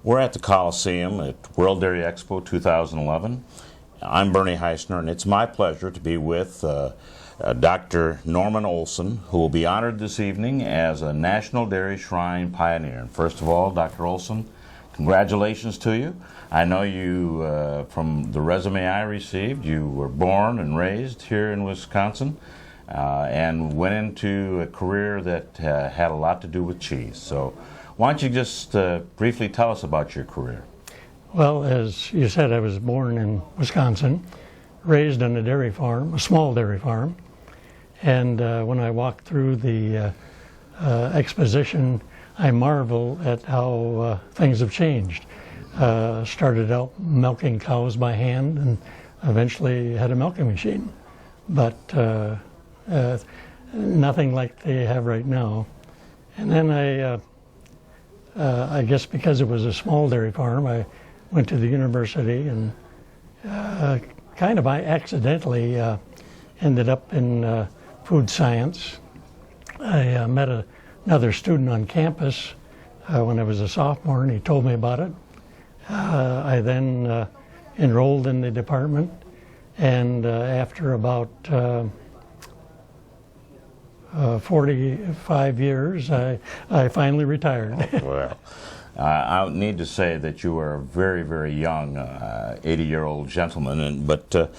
We're at the Coliseum at World Dairy Expo 2011. I'm Bernie Heisner, and it's my pleasure to be with Dr. Norman Olson, who will be honored this evening as a National Dairy Shrine Pioneer. And first of all, Dr. Olson, congratulations to you. I know you, from the resume I received, you were born and raised here in Wisconsin and went into a career that had a lot to do with cheese. So why don't you just briefly tell us about your career? Well, as you said, I was born in Wisconsin, raised on a dairy farm, a small dairy farm, and when I walked through the exposition, I marvel at how things have changed. Started out milking cows by hand and eventually had a milking machine, but nothing like they have right now. And then I guess because it was a small dairy farm, I went to the university and kind of I accidentally ended up in food science. I met another student on campus when I was a sophomore, and he told me about it. I then enrolled in the department, and after about 45 years, I finally retired. Well, I need to say that you were a very, very young 80-year-old gentleman, but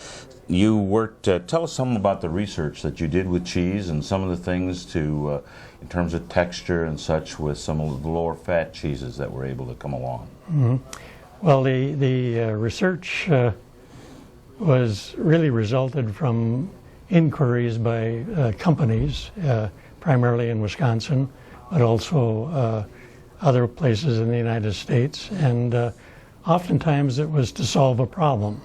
you worked, tell us something about the research that you did with cheese and some of the things to, in terms of texture and such, with some of the lower fat cheeses that were able to come along. Mm-hmm. Well, the research was really resulted from inquiries by companies, primarily in Wisconsin, but also other places in the United States, and oftentimes it was to solve a problem,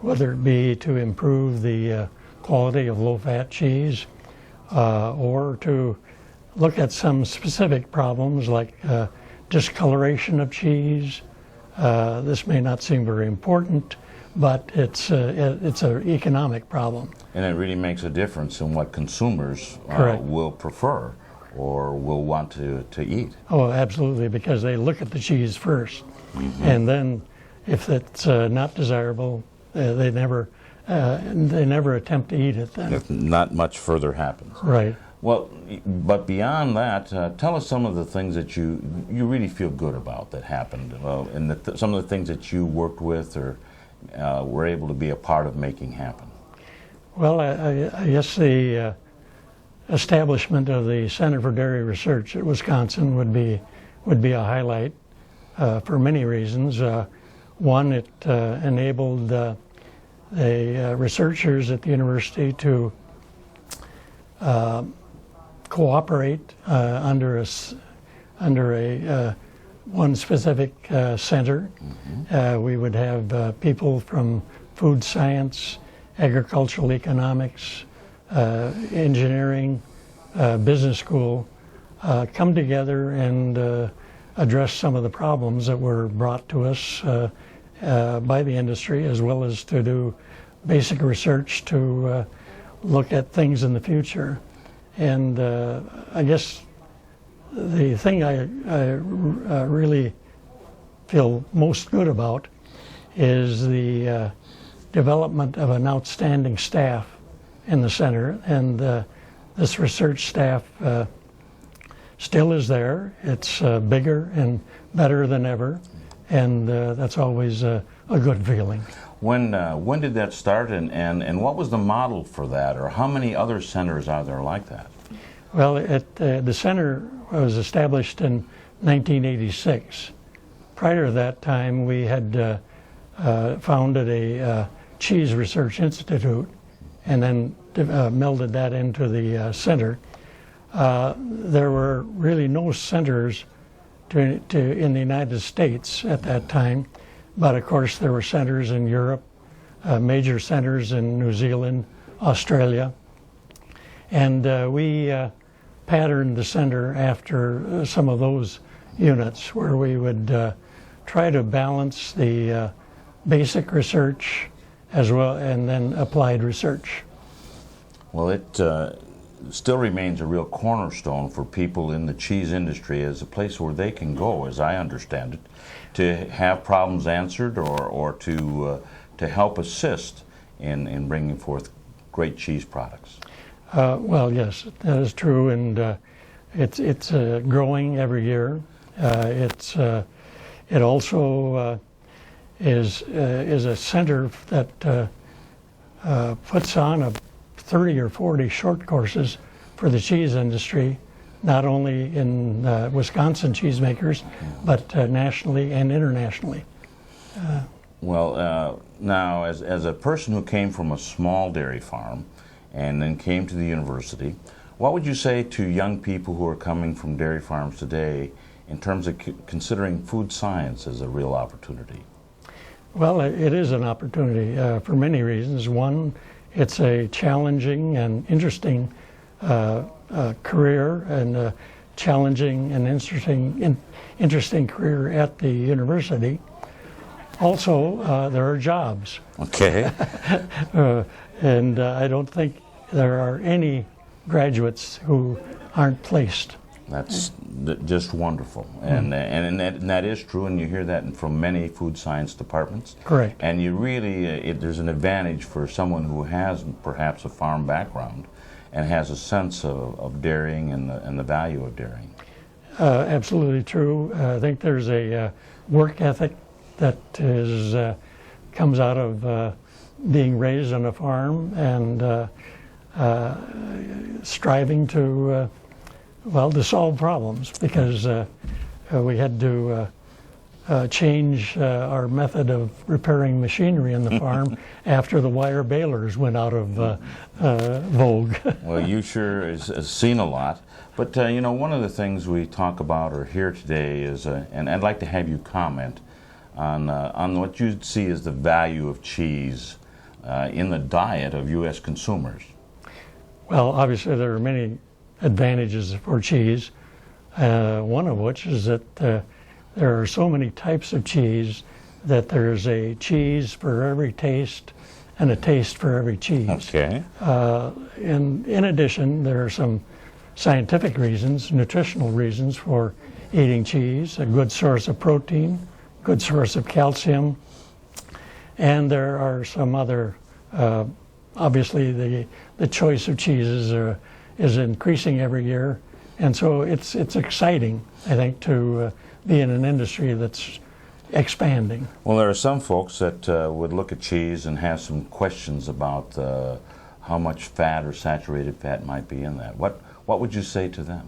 whether it be to improve the quality of low-fat cheese or to look at some specific problems like discoloration of cheese. This may not seem very important, but it's an economic problem. And it really makes a difference in what consumers will prefer or will want to eat. Oh, absolutely, because they look at the cheese first, and then if it's not desirable, they never attempt to eat it then. If not much further happens. Right. Well, but beyond that, tell us some of the things that you really feel good about that happened, and some of the things that you worked with or were able to be a part of making happen. Well, I guess the establishment of the Center for Dairy Research at Wisconsin would be a highlight for many reasons. One, it enabled the researchers at the university to cooperate under a one specific center. We would have people from food science, agricultural economics, engineering, business school come together and address some of the problems that were brought to us by the industry, as well as to do basic research to look at things in the future. And I guess the thing I really feel most good about is the development of an outstanding staff in the center, and this research staff still is there. It's bigger and better than ever, and that's always a good feeling. When did that start, and what was the model for that, or how many other centers are there like that? Well, the center was established in 1986. Prior to that time, we had founded a Cheese Research Institute and then melded that into the center. There were really no centers in the United States at that time, but of course there were centers in Europe, major centers in New Zealand, Australia, and we patterned the center after some of those units, where we would try to balance the basic research as well, and then applied research. Well, still remains a real cornerstone for people in the cheese industry as a place where they can go, as I understand it, to have problems answered or to help assist in bringing forth great cheese products. Well, yes, that is true, and it's growing every year. It also is a center that puts on 30 or 40 short courses for the cheese industry, not only in Wisconsin cheesemakers, but nationally and internationally. Well, now, as a person who came from a small dairy farm and then came to the university, what would you say to young people who are coming from dairy farms today in terms of considering food science as a real opportunity? Well, it is an opportunity for many reasons. One, it's a challenging and interesting career, and a challenging and interesting career at the university. Also, there are jobs. Okay. And I don't think there are any graduates who aren't placed. That's just wonderful, and that is true, and you hear that from many food science departments. Correct. And you really, there's an advantage for someone who has perhaps a farm background and has a sense of dairying and the value of dairying. Absolutely true. I think there's a work ethic that comes out of being raised on a farm and striving to solve problems, because we had to change our method of repairing machinery in the farm after the wire balers went out of vogue. Well, you sure has seen a lot. But, one of the things we talk about or hear today is, and I'd like to have you comment on what you see as the value of cheese in the diet of U.S. consumers. Well, obviously there are many advantages for cheese, one of which is that there are so many types of cheese that there's a cheese for every taste and a taste for every cheese. Okay. In addition, there are some scientific reasons, nutritional reasons for eating cheese: a good source of protein, good source of calcium, and there are some other, obviously the choice of cheeses is increasing every year, and so it's exciting, I think, to be in an industry that's expanding. Well, there are some folks that would look at cheese and have some questions about how much fat or saturated fat might be in that. What would you say to them?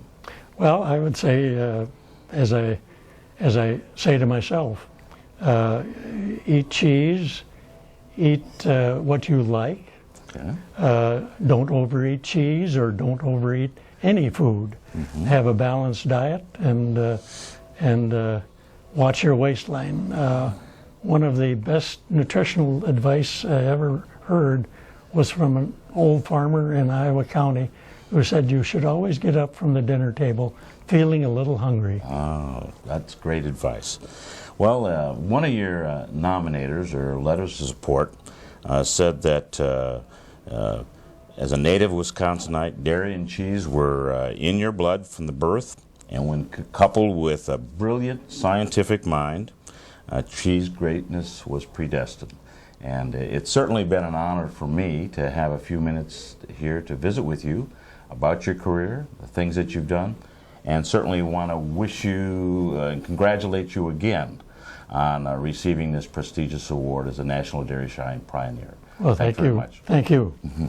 Well, I would say, as I say to myself, eat cheese, eat what you like. Okay. Don't overeat cheese or don't overeat any food. Mm-hmm. Have a balanced diet and watch your waistline. One of the best nutritional advice I ever heard was from an old farmer in Iowa County who said you should always get up from the dinner table feeling a little hungry. Oh, that's great advice. Well, one of your nominators or letters of support said that as a native Wisconsinite, dairy and cheese were in your blood from the birth, and when coupled with a brilliant scientific mind, cheese greatness was predestined. And it's certainly been an honor for me to have a few minutes here to visit with you about your career, the things that you've done, and certainly want to wish you and congratulate you again on receiving this prestigious award as a National Dairy Shine Pioneer. Well, thank you very much. Thank you. Mm-hmm.